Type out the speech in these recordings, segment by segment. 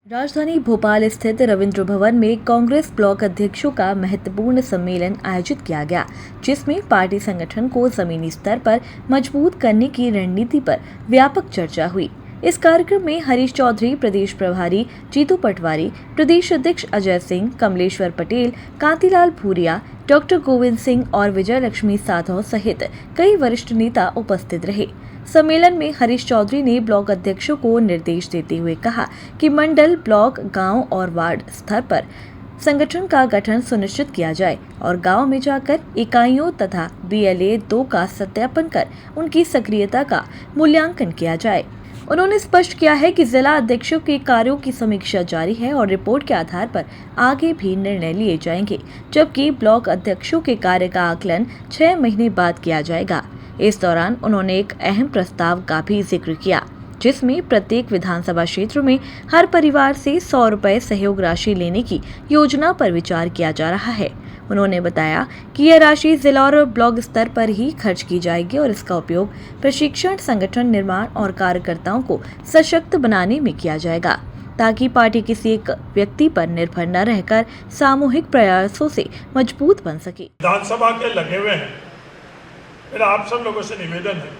राजधानी भोपाल स्थित रविंद्र भवन में कांग्रेस ब्लॉक अध्यक्षों का महत्वपूर्ण सम्मेलन आयोजित किया गया, जिसमें पार्टी संगठन को जमीनी स्तर पर मजबूत करने की रणनीति पर व्यापक चर्चा हुई। इस कार्यक्रम में हरीश चौधरी, प्रदेश प्रभारी जीतू पटवारी, प्रदेश अध्यक्ष अजय सिंह, कमलेश्वर पटेल, कांतिलाल भूरिया, डॉक्टर गोविंद सिंह और विजय लक्ष्मी साधव सहित कई वरिष्ठ नेता उपस्थित रहे। सम्मेलन में हरीश चौधरी ने ब्लॉक अध्यक्षों को निर्देश देते हुए कहा कि मंडल, ब्लॉक, गांव और वार्ड स्तर पर संगठन का गठन सुनिश्चित किया जाए और गांव में जाकर इकाइयों तथा BLA 2 का सत्यापन कर उनकी सक्रियता का मूल्यांकन किया जाए। उन्होंने स्पष्ट किया है कि जिला अध्यक्षों के कार्यों की समीक्षा जारी है और रिपोर्ट के आधार पर आगे भी निर्णय लिए जाएंगे, जबकि ब्लॉक अध्यक्षों के कार्य का आकलन 6 महीने बाद किया जाएगा। इस दौरान उन्होंने एक अहम प्रस्ताव का भी जिक्र किया, जिसमें प्रत्येक विधानसभा क्षेत्र में हर परिवार से 100 रुपए सहयोग राशि लेने की योजना पर विचार किया जा रहा है। उन्होंने बताया कि यह राशि जिला और ब्लॉक स्तर पर ही खर्च की जाएगी और इसका उपयोग प्रशिक्षण, संगठन निर्माण और कार्यकर्ताओं को सशक्त बनाने में किया जाएगा, ताकि पार्टी किसी एक व्यक्ति पर निर्भर न रहकर सामूहिक प्रयासों से मजबूत बन सके। विधानसभा के लगे हुए हैं, मेरा आप सब लोगों से निवेदन है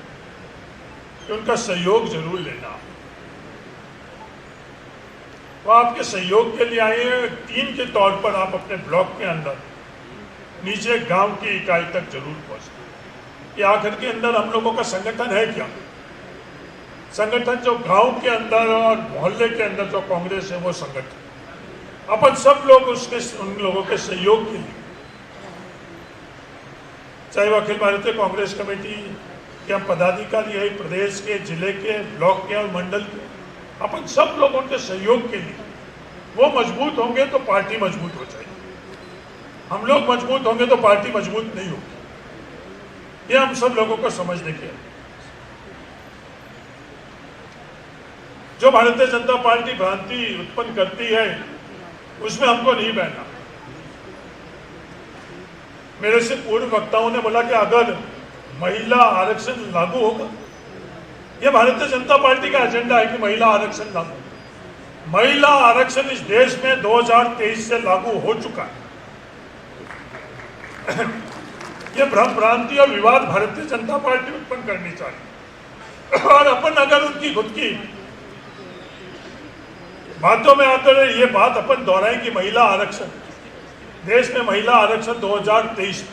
कि उनका सहयोग जरूर लेना। वो आपके सहयोग के लिए आए हैं। टीम के तौर पर आप अपने ब्लॉक के अंदर नीचे गांव की इकाई तक जरूर पहुंचे कि आखिर के अंदर हम लोगों का संगठन है क्या। संगठन जो गांव के अंदर और मोहल्ले के अंदर जो कांग्रेस है वो संगठन, अपन सब लोग उन लोगों के सहयोग के लिए, चाहे वो अखिल भारतीय कांग्रेस कमेटी के हम पदाधिकारी है, प्रदेश के, जिले के, ब्लॉक के और मंडल के, अपन सब लोग उनके सहयोग के लिए वो मजबूत होंगे तो पार्टी मजबूत हो जाएगी। हम लोग मजबूत होंगे तो पार्टी मजबूत नहीं होगी। ये हम सब लोगों को समझने की है। जो भारतीय जनता पार्टी भ्रांति उत्पन्न करती है उसमें हमको नहीं बहना। मेरे से पूर्व वक्ताओं ने बोला कि अगर महिला आरक्षण लागू होगा, यह भारतीय जनता पार्टी का एजेंडा है कि महिला आरक्षण लागू। महिला आरक्षण इस देश में 2023 से लागू हो चुका है। यह भ्रम, भ्रांति और विवाद भारतीय जनता पार्टी उत्पन्न करनी चाहिए और अपन अगर उनकी खुद की बातों में आकर ये बात अपन दोहराएं कि महिला आरक्षण, देश में महिला आरक्षण 2023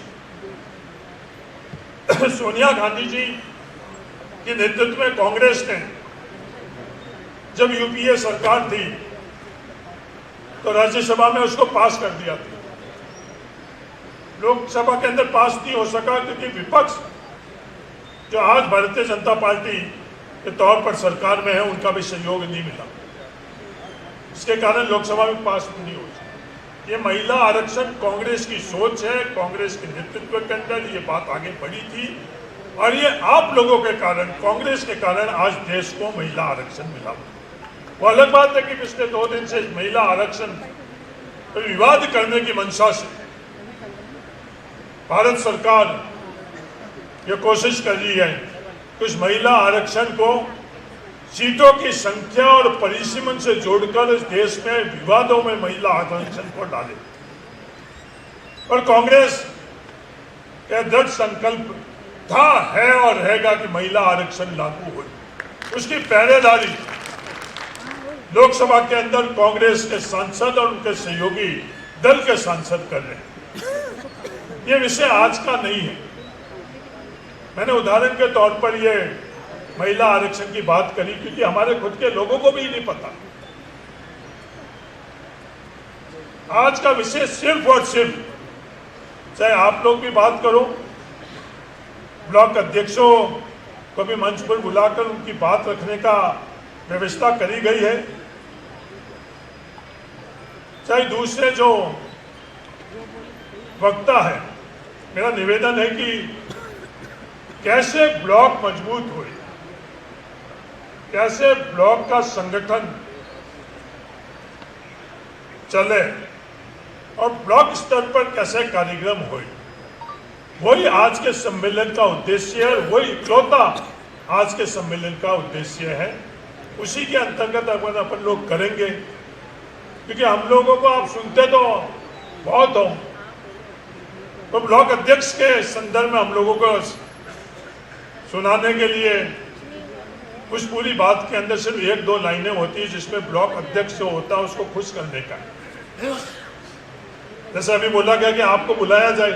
सोनिया गांधी जी के नेतृत्व में कांग्रेस ने जब UPA सरकार थी तो राज्यसभा में उसको पास कर दिया था। लोकसभा के अंदर पास नहीं हो सका क्योंकि विपक्ष जो आज भारतीय जनता पार्टी के तौर पर सरकार में है उनका भी सहयोग नहीं मिला। इसके कारण लोकसभा में पास नहीं हो सका। ये महिला आरक्षण कांग्रेस की सोच है, कांग्रेस के नेतृत्व के अंदर ये बात आगे बढ़ी थी और ये आप लोगों के कारण, कांग्रेस के कारण आज देश को महिला आरक्षण मिला। वो अलग बात है कि पिछले 2 दिन से महिला आरक्षण पर विवाद करने की मंशा से भारत सरकार ये कोशिश कर रही है कि उस महिला आरक्षण को सीटों की संख्या और परिसीमन से जोड़कर इस देश में विवादों में महिला आरक्षण को डाले। और कांग्रेस का दृढ़ संकल्प था, है और रहेगा कि महिला आरक्षण लागू हो। उसकी पहरेदारी लोकसभा के अंदर कांग्रेस के सांसद और उनके सहयोगी दल के सांसद कर रहे हैं। ये विषय आज का नहीं है। मैंने उदाहरण के तौर पर ये महिला आरक्षण की बात करी क्योंकि हमारे खुद के लोगों को भी नहीं पता। आज का विषय सिर्फ और सिर्फ, चाहे आप लोग भी बात करो, ब्लॉक अध्यक्षों को भी मंच पर बुलाकर उनकी बात रखने का व्यवस्था करी गई है, चाहे दूसरे जो वक्ता है, मेरा निवेदन है कि कैसे ब्लॉक मजबूत हुए, कैसे ब्लॉक का संगठन चले और ब्लॉक स्तर पर कैसे कार्यक्रम हो, वही आज के सम्मेलन का उद्देश्य है। वही इकलौता आज के सम्मेलन का उद्देश्य है। उसी के अंतर्गत अगर अपन लोग करेंगे क्योंकि हम लोगों को आप सुनते तो बहुत हो, तो ब्लॉक अध्यक्ष के संदर्भ में हम लोगों को सुनाने के लिए कुछ पूरी बात के अंदर सिर्फ 1-2 लाइनें होती है जिसमें ब्लॉक अध्यक्ष जो होता है उसको खुश करने का। जैसे अभी बोला गया कि आपको बुलाया जाए,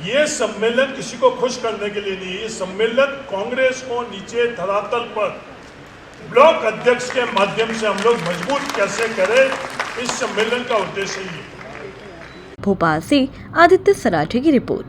ये सम्मेलन किसी को खुश करने के लिए नहीं है। ये सम्मेलन कांग्रेस को नीचे धरातल पर ब्लॉक अध्यक्ष के माध्यम से हम लोग मजबूत कैसे करें, इस सम्मेलन का उद्देश्य ही है। भोपाल से आदित्य सराठे की रिपोर्ट।